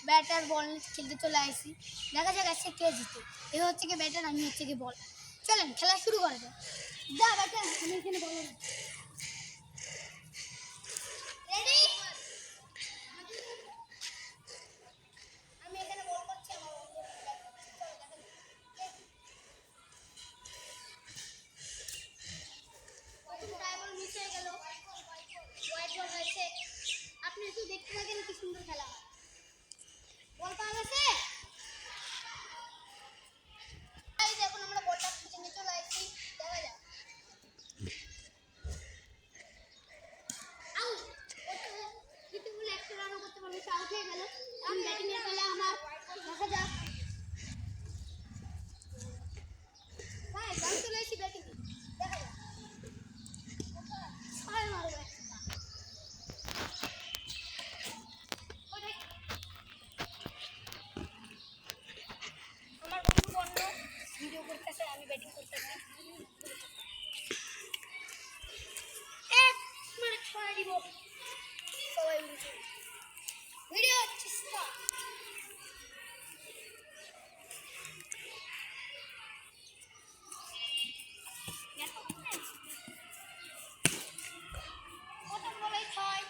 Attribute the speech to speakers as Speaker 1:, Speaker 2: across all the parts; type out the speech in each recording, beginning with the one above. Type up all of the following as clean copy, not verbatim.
Speaker 1: Batter বল খেলতে চলে আসি। দেখা যাক আজকে কে জিতে। এ হচ্ছে কি ব্যাটার, আমি হচ্ছে কি বল। চলেন খেলা শুরু করা যাক। যা ব্যাটার, আমি এখানে বল রেডি। আমি এখানে বল করছি, আমার বন্ধু ব্যাট করছে। চলো দেখা যাক। প্রথম ট্রাই বল মিস হয়ে গেল, হোয়াইট বল হয়েছে। আপনি একটু দেখতে থাকেন কি সুন্দর খেলা। বল পাওয়া গেছে। এখন আমরা বলটা পিছনে চলে আসছি, দেখা যাক। আউট। জিতে বলে একটা রানও করতে পারলো, সে আউট হয়ে গেল। আমি ব্যাটিং এর পালা আমার, দেখা যাক। ভাই আমি চলে এসেছি ব্যাটিং, দেখা যাক। ছয় মারবো একটা। আমার বন্ধু বন্ধ ভিডিও করতেছে, আমি ব্যাটিং করতেছি। এক মানে ছয় দিব, সবাই উঠে ভিডিও চেষ্টা। প্রথম বলে ছয়,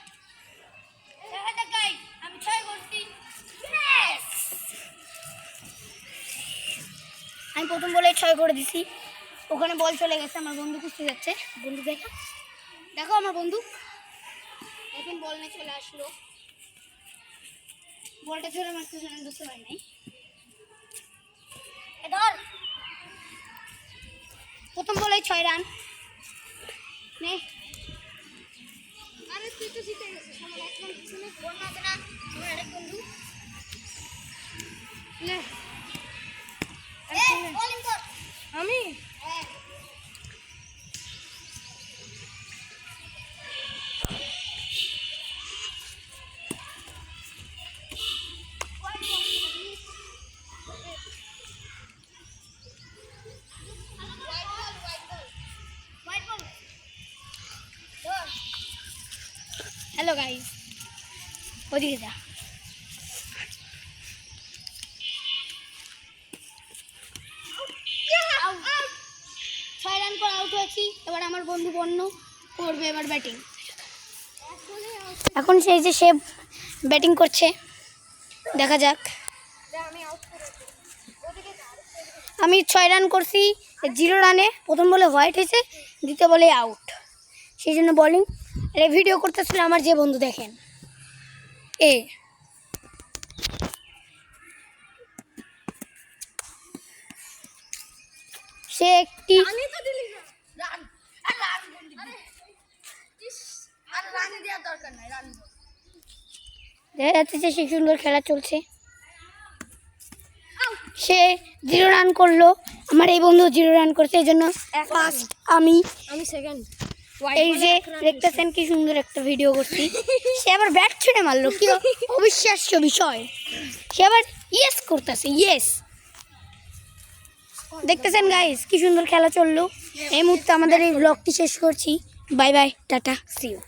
Speaker 1: দেখা যাক গাইস, আমি ছয় করছি। আমি প্রথম বলে ছয় করে দিছি। ওখানে বল চলে গেছে, আমার বন্ধু খুঁজতে যাচ্ছে। বন্ধু দেখো, দেখো আমার বন্ধু এখন বল নিয়ে চলে আসলো। বলটা ধরে মারতে বুঝতে পারি নাই। ধর, প্রথম বলে 6 রান। নে আরে তুই তো জিতে গেছিস, আমার এক রান পিছনে। বল মারবে না আমার আরেক বন্ধু। নে বোলিং কর। আমি হ্যাঁ হ্যালো গাইস, ওদিকে যা। ছয় রান করে আউট হয়েছি। এবার আমার বন্ধু বন্য করবে এবার ব্যাটিং। এখন সেই যে সে ব্যাটিং করছে, দেখা যাক। আমি 6 রান করছি 0 রানে। প্রথম বলে হোয়াইট হয়েছে, দ্বিতীয় বলে আউট। সেই জন্য বোলিং আরে ভিডিও করতেছিল আমার যে বন্ধু, দেখেন এ সে একটি দেখা যাচ্ছে যে সে সুন্দর খেলা চলছে। সে 0 রান করলো, আমার এই বন্ধু 0 রান করছে। এই জন্য ফার্স্ট আমি
Speaker 2: সেকেন্ড।
Speaker 1: এই যে দেখতেছেন কি সুন্দর একটা ভিডিও করছি। সে আবার ব্যাট ছুঁড়ে মারলো, কি অবিশ্বাস্য বিষয়। সে আবার ইয়েস করতেছে, ইয়েস। দেখতেছেন গাইস কি সুন্দর খেলা চললো। এই মুহূর্তে আমাদের এই ব্লগটি শেষ করছি। Bye bye, tata, see you.